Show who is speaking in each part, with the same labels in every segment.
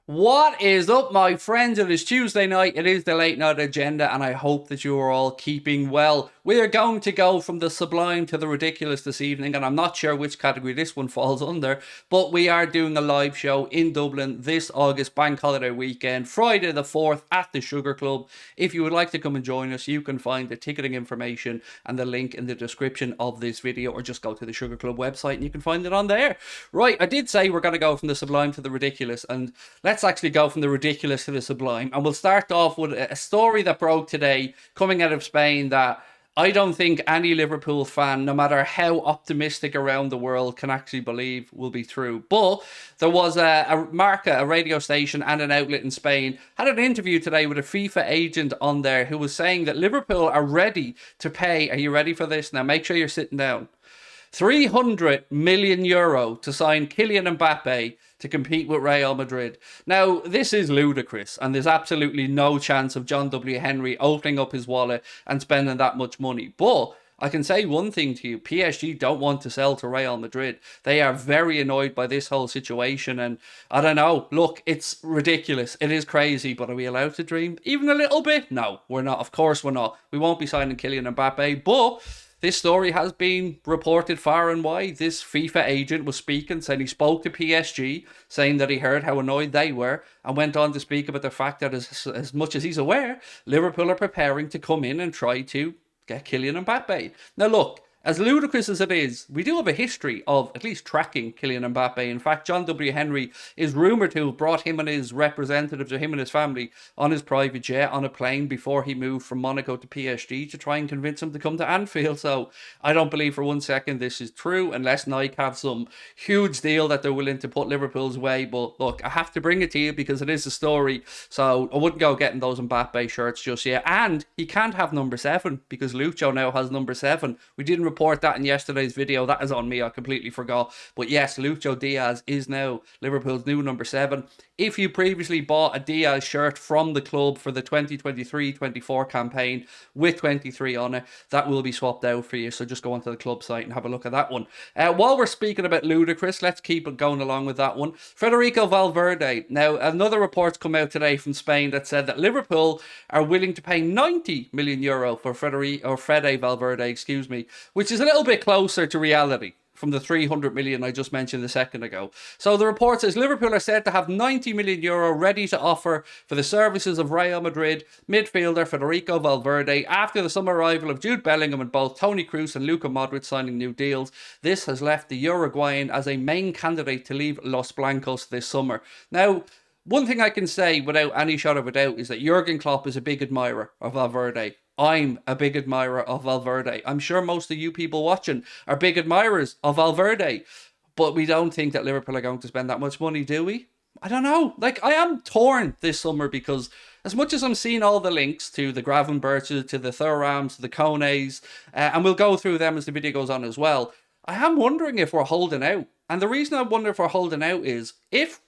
Speaker 1: What is up, my friends? It is Tuesday night. It is the late night agenda, and I hope that you are all keeping well. We are going to go from the sublime to the ridiculous this evening, and I'm not sure which category this one falls under, but we are doing a live show in Dublin this August bank holiday weekend, Friday the 4th at the Sugar Club. If you would like to come and join us, you can find the ticketing information and the link in the description of this video, or just go to the Sugar Club website and you can find it on there. Right, I did say we're going to go from the sublime to the ridiculous, and let's actually go from the ridiculous to the sublime. And we'll start off with a story that broke today coming out of Spain that I don't think any Liverpool fan, no matter how optimistic around the world, can actually believe will be true. But there was a radio station and an outlet in Spain, had an interview today with a FIFA agent on there who was saying that Liverpool are ready to pay. Are you ready for this? Now, make sure you're sitting down. 300 million euro to sign Kylian Mbappe to compete with Real Madrid. Now, this is ludicrous, and there's absolutely no chance of John W. Henry opening up his wallet and spending that much money. But I can say one thing to you: PSG don't want to sell to Real Madrid. They are very annoyed by this whole situation, and I don't know. Look, it's ridiculous. It is crazy, but are we allowed to dream even a little bit? No, we're not. Of course we're not. We won't be signing Kylian Mbappe, but this story has been reported far and wide. This FIFA agent was speaking, saying he spoke to PSG, saying that he heard how annoyed they were, and went on to speak about the fact that as much as he's aware, Liverpool are preparing to come in and try to get Kylian Mbappe. Now look, as ludicrous as it is, we do have a history of at least tracking Kylian Mbappe. In fact, John W. Henry is rumoured to have brought him and his representatives, or him and his family, on his private jet on a plane before he moved from Monaco to PSG to try and convince him to come to Anfield. So I don't believe for one second this is true, unless Nike have some huge deal that they're willing to put Liverpool's way. But look, I have to bring it to you because it is a story. So I wouldn't go getting those Mbappe shirts just yet. And he can't have number 7 because Lucho now has number 7. We didn't report that in yesterday's video. That is on me. I completely forgot. But yes, Lucho Diaz is now Liverpool's new number 7. If you previously bought a Diaz shirt from the club for the 2023-24 campaign with 23 on it, that will be swapped out for you. So just go onto the club site and have a look at that one. While we're speaking about ludicrous, let's keep it going along with that one. Federico Valverde. Now, another report's come out today from Spain that said that Liverpool are willing to pay 90 million euro for Fede Valverde, which is a little bit closer to reality from the 300 million I just mentioned a second ago. So the report says Liverpool are said to have 90 million euro ready to offer for the services of Real Madrid midfielder Federico Valverde after the summer arrival of Jude Bellingham and both Toni Kroos and Luka Modric signing new deals. This has left the Uruguayan as a main candidate to leave Los Blancos this summer. Now, one thing I can say without any shot of a doubt is that Jurgen Klopp is a big admirer of Valverde. I'm a big admirer of Valverde. I'm sure most of you people watching are big admirers of Valverde. But we don't think that Liverpool are going to spend that much money, do we? I don't know. Like, I am torn this summer because as much as I'm seeing all the links to the Gravenberches, to the Thurams, to the Kones, and we'll go through them as the video goes on as well, I am wondering if we're holding out. And the reason I wonder if we're holding out is if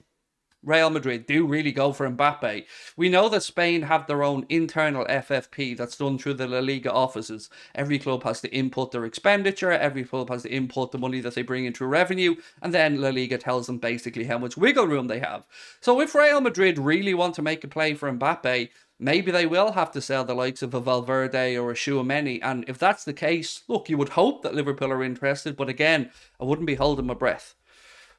Speaker 1: Real Madrid do really go for Mbappe, we know that Spain have their own internal FFP that's done through the La Liga offices. Every club has to input their expenditure, every club has to input the money that they bring in through revenue, and then La Liga tells them basically how much wiggle room they have. So if Real Madrid really want to make a play for Mbappe, maybe they will have to sell the likes of a Valverde or a Tchouaméni, and if that's the case, look, you would hope that Liverpool are interested, but again, I wouldn't be holding my breath.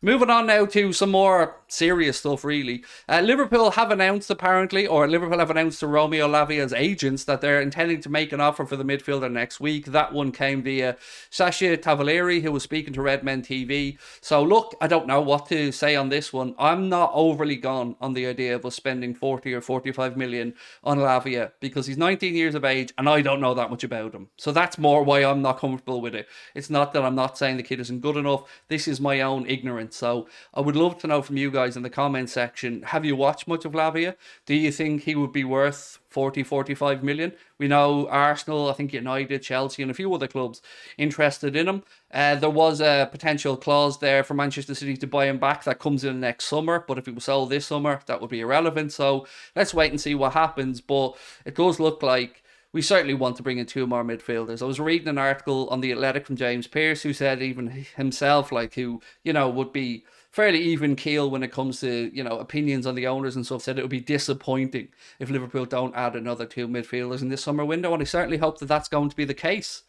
Speaker 1: Moving on now to some more serious stuff, really. Liverpool have announced to Romeo Lavia's agents that they're intending to make an offer for the midfielder next week. That one came via Sasha Tavaleri, who was speaking to Redmen TV. So look, I don't know what to say on this one. I'm not overly gone on the idea of us spending 40 or 45 million on Lavia because he's 19 years of age and I don't know that much about him. So that's more why I'm not comfortable with it. It's not that I'm not saying the kid isn't good enough. This is my own ignorance. So I would love to know from you guys in the comment section, have you watched much of Lavia? Do you think he would be worth 40, 45 million? We know Arsenal, I think United, Chelsea and a few other clubs interested in him. There was a potential clause there for Manchester City to buy him back that comes in next summer, but if he was sold this summer, that would be irrelevant. So let's wait and see what happens, but it does look like we certainly want to bring in 2 more midfielders. I was reading an article on The Athletic from James Pearce who said even himself, like, who, you know, would be fairly even keel when it comes to, opinions on the owners and stuff. Said it would be disappointing if Liverpool don't add another two midfielders in this summer window, and I certainly hope that that's going to be the case.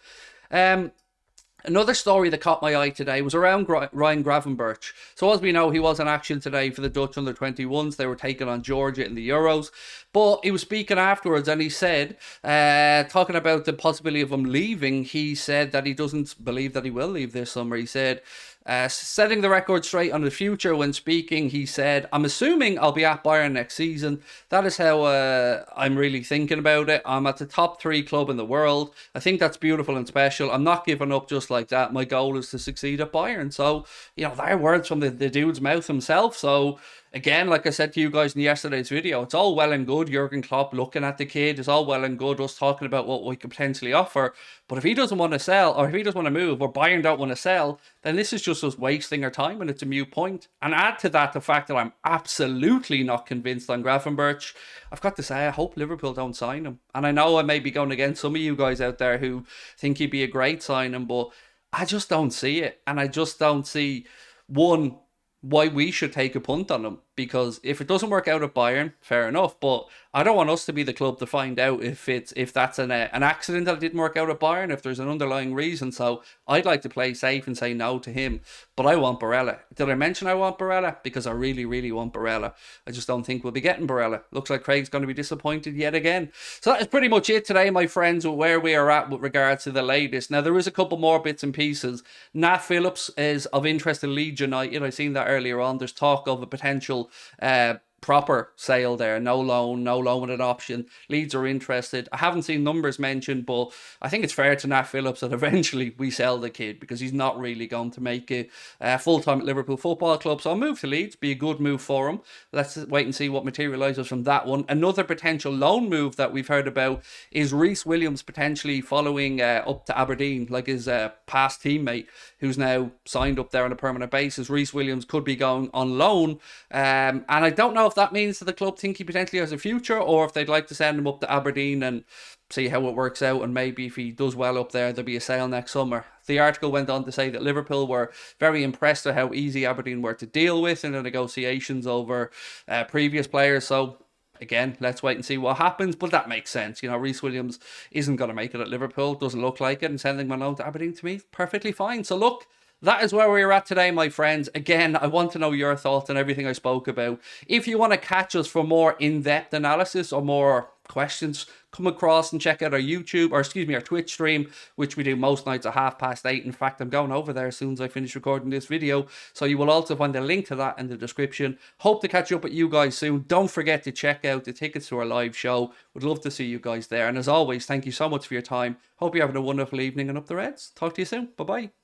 Speaker 1: Another story that caught my eye today was around Ryan Gravenberch. So as we know, he was in action today for the Dutch under-21s. They were taking on Georgia in the Euros. But he was speaking afterwards and he said, talking about the possibility of him leaving, he said that he doesn't believe that he will leave this summer. He said, setting the record straight on the future when speaking, he said, I'm assuming I'll be at Bayern next season. That is how I'm really thinking about it. I'm at the top 3 club in the world. I think that's beautiful and special. I'm not giving up just like that. My goal is to succeed at Bayern. So, there are words from the dude's mouth himself. So, again, like I said to you guys in yesterday's video, it's all well and good Jurgen Klopp looking at the kid. It's all well and good us talking about what we could potentially offer. But if he doesn't want to sell, or if he doesn't want to move, or Bayern don't want to sell, then this is just us wasting our time and it's a moot point. And add to that the fact that I'm absolutely not convinced on Gravenberch. I've got to say, I hope Liverpool don't sign him. And I know I may be going against some of you guys out there who think he'd be a great signing, but I just don't see it. And I just don't see, one, why we should take a punt on him. Because if it doesn't work out at Bayern, fair enough. But I don't want us to be the club to find out if that's an accident that it didn't work out at Bayern, if there's an underlying reason. So I'd like to play safe and say no to him. But I want Barella. Did I mention I want Barella? Because I really, really want Barella. I just don't think we'll be getting Barella. Looks like Craig's going to be disappointed yet again. So that is pretty much it today, my friends, with where we are at with regards to the latest. Now, there is a couple more bits and pieces. Nat Phillips is of interest to Leeds United. I've seen that earlier on. There's talk of a potential proper sale there, no loan with an option. Leeds are interested. I haven't seen numbers mentioned, but I think it's fair to Nat Phillips that eventually we sell the kid, because he's not really going to make it full-time at Liverpool Football Club. So I'll move to Leeds, be a good move for him. Let's wait and see what materialises from that one. Another potential loan move that we've heard about is Reece Williams potentially following up to Aberdeen, like his past teammate who's now signed up there on a permanent basis. Reece Williams could be going on loan, and I don't know if that means that the club think he potentially has a future, or if they'd like to send him up to Aberdeen and see how it works out, and maybe if he does well up there, there'll be a sale next summer. The article went on to say that Liverpool were very impressed with how easy Aberdeen were to deal with in the negotiations over previous players. So again, let's wait and see what happens, but that makes sense. Reece Williams isn't going to make it at Liverpool, doesn't look like it, and sending him alone to Aberdeen, to me, perfectly fine. So look, that is where we're at today, my friends. Again, I want to know your thoughts on everything I spoke about. If you want to catch us for more in-depth analysis or more questions, come across and check out our our Twitch stream, which we do most nights at 8:30. In fact, I'm going over there as soon as I finish recording this video. So you will also find a link to that in the description. Hope to catch up with you guys soon. Don't forget to check out the tickets to our live show. Would love to see you guys there. And as always, thank you so much for your time. Hope you're having a wonderful evening, and up the Reds. Talk to you soon. Bye-bye.